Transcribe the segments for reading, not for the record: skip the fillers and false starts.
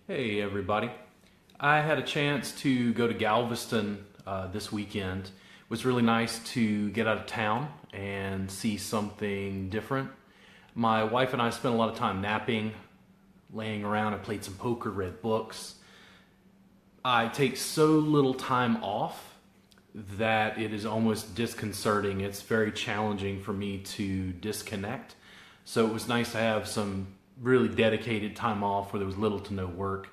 Hey everybody. I had a chance to go to Galveston this weekend. It was really nice to get out of town and see something different. My wife and I spent a lot of time napping, laying around. I played some poker, read books. I take so little time off that it is almost disconcerting. It's very challenging for me to disconnect. So it was nice to have some really dedicated time off where there was little to no work.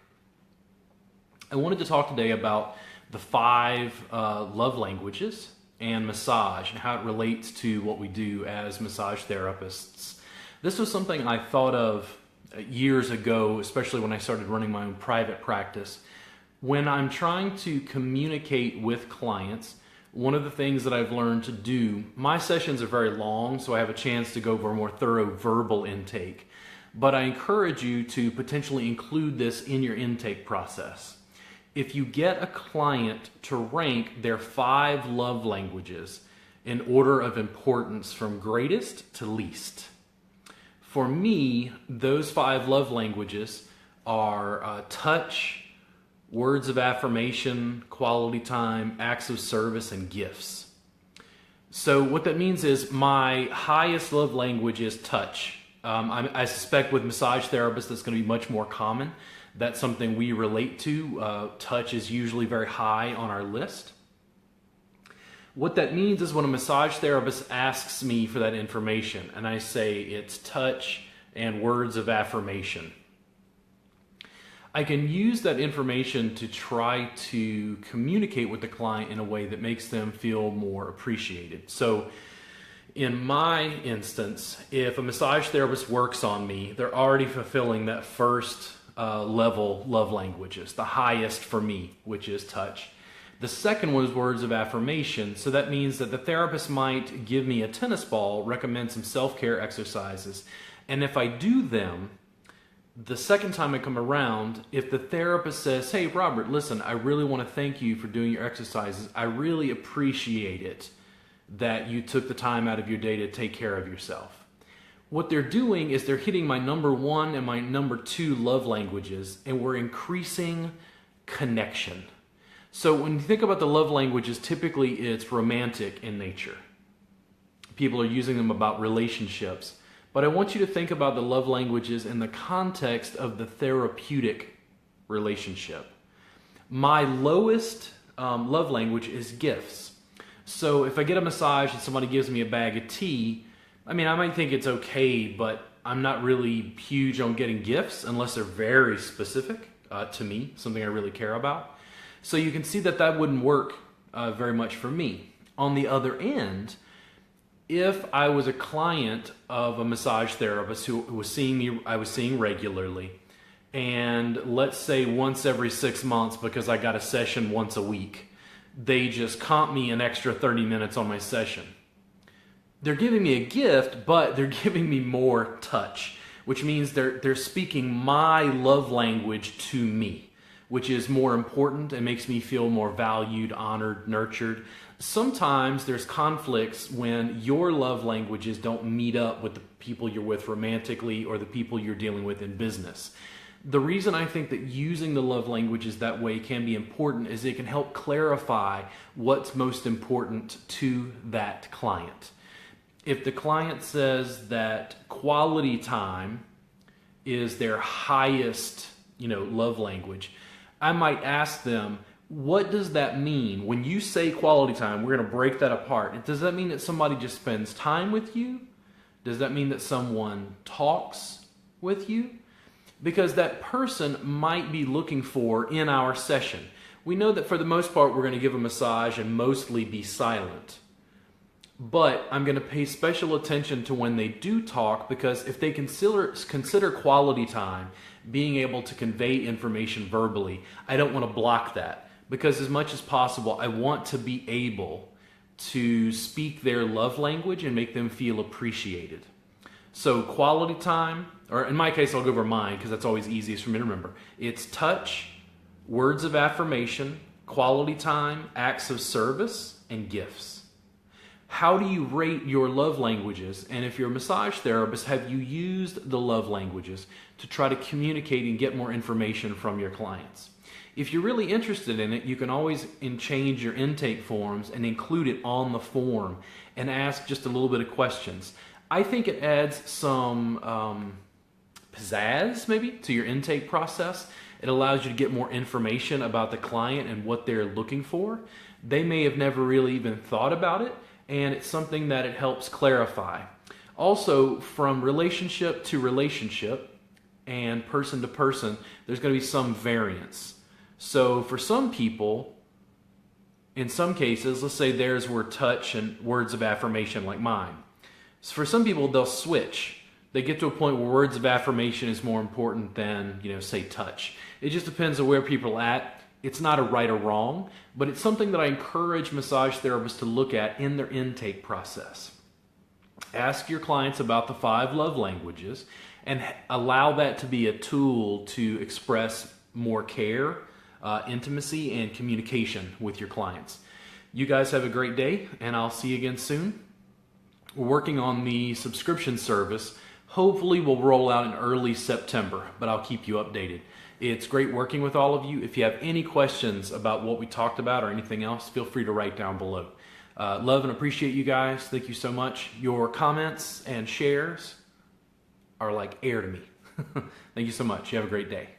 I wanted to talk today about the five love languages and massage and how it relates to what we do as massage therapists. This was something I thought of years ago, especially when I started running my own private practice. When I'm trying to communicate with clients, one of the things that I've learned to do, my sessions are very long, so I have a chance to go over a more thorough verbal intake. But I encourage you to potentially include this in your intake process. If you get a client to rank their five love languages in order of importance from greatest to least, for me, those five love languages are touch, words of affirmation, quality time, acts of service, and gifts. So what that means is my highest love language is touch. I suspect with massage therapists that's going to be much more common. That's something we relate to. Touch is usually very high on our list. What that means is when a massage therapist asks me for that information and I say it's touch and words of affirmation, I can use that information to try to communicate with the client in a way that makes them feel more appreciated. So in my instance, if a massage therapist works on me, they're already fulfilling that first level love languages, the highest for me, which is touch. The second one is words of affirmation. So that means that the therapist might give me a tennis ball, recommend some self-care exercises. And if I do them, the second time I come around, if the therapist says, "Hey, Robert, listen, I really want to thank you for doing your exercises. I really appreciate it that you took the time out of your day to take care of yourself." What they're doing is they're hitting my number one and my number two love languages, and we're increasing connection. So when you think about the love languages, typically it's romantic in nature. People are using them about relationships. But I want you to think about the love languages in the context of the therapeutic relationship. My lowest love language is gifts. So if I get a massage and somebody gives me a bag of tea, I might think it's okay, but I'm not really huge on getting gifts unless they're very specific to me, something I really care about. So you can see that that wouldn't work very much for me. On the other end, if I was a client of a massage therapist who was seeing me, I was seeing regularly, and let's say once every 6 months because I got a session once a week, they just comp me an extra 30 minutes on my session. They're giving me a gift, but they're giving me more touch, which means they're speaking my love language to me, which is more important and makes me feel more valued, honored, nurtured. Sometimes there's conflicts when your love languages don't meet up with the people you're with romantically or the people you're dealing with in business. The reason I think that using the love languages that way can be important is it can help clarify what's most important to that client. If the client says that quality time is their highest, love language, I might ask them, what does that mean? When you say quality time, we're going to break that apart. Does that mean that somebody just spends time with you? Does that mean that someone talks with you? Because that person might be looking for in our session. We know that for the most part, we're going to give a massage and mostly be silent. But I'm going to pay special attention to when they do talk, because if they consider quality time being able to convey information verbally, I don't want to block that. Because as much as possible, I want to be able to speak their love language and make them feel appreciated. So quality time, or in my case, I'll go over mine because that's always easiest for me to remember. It's touch, words of affirmation, quality time, acts of service, and gifts. How do you rate your love languages? And if you're a massage therapist, have you used the love languages to try to communicate and get more information from your clients? If you're really interested in it, you can always change your intake forms and include it on the form and ask just a little bit of questions. I think it adds some pizzazz maybe to your intake process. It allows you to get more information about the client and what they're looking for. They may have never really even thought about it, and it's something that it helps clarify. Also, from relationship to relationship and person to person, there's going to be some variance. So for some people, in some cases, let's say theirs were touch and words of affirmation like mine. So for some people, they'll switch. They get to a point where words of affirmation is more important than, say touch. It just depends on where people are at. It's not a right or wrong, but it's something that I encourage massage therapists to look at in their intake process. Ask your clients about the 5 love languages and allow that to be a tool to express more care, intimacy, and communication with your clients. You guys have a great day, and I'll see you again soon. We're working on the subscription service. Hopefully we'll roll out in early September, but I'll keep you updated. It's great working with all of you. If you have any questions about what we talked about or anything else, feel free to write down below. Love and appreciate you guys. Thank you so much. Your comments and shares are like air to me. Thank you so much. You have a great day.